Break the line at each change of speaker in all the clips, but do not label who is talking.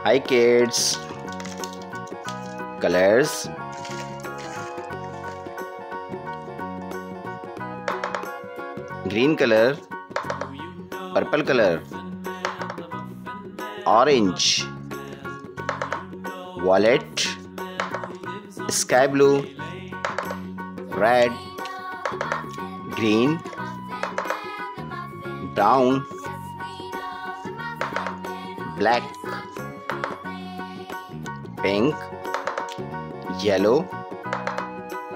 Hi kids. Colors. Green color, purple color, orange, violet, sky blue, red, green, brown, black, pink, yellow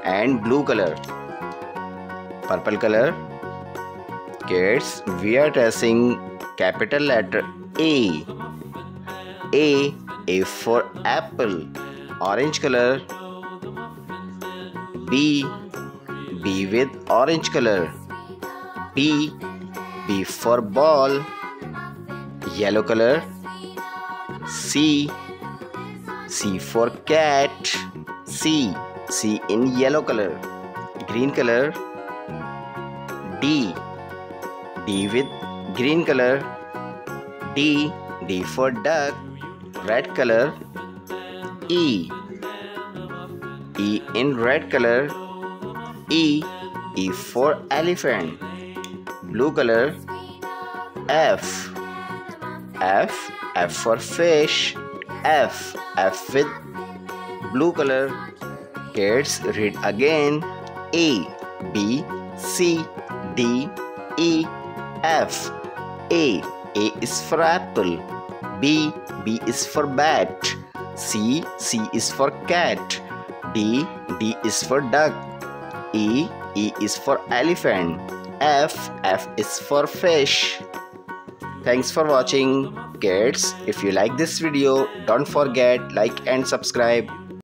and blue color. Purple color. Kids, we are tracing capital letter A. A for apple. Orange color. B with orange color. B for ball. Yellow color. C for cat. C in yellow color. Green color. D with green color. D for duck. Red color. E in red color. E for elephant. Blue color. F for fish. F with blue color. Kids, read again. A, B, C, D, E, F. A is for apple. B is for bat. C is for cat. D is for duck. E is for elephant. F is for fish. Thanks for watching, kids. If you like this video, don't forget like and subscribe.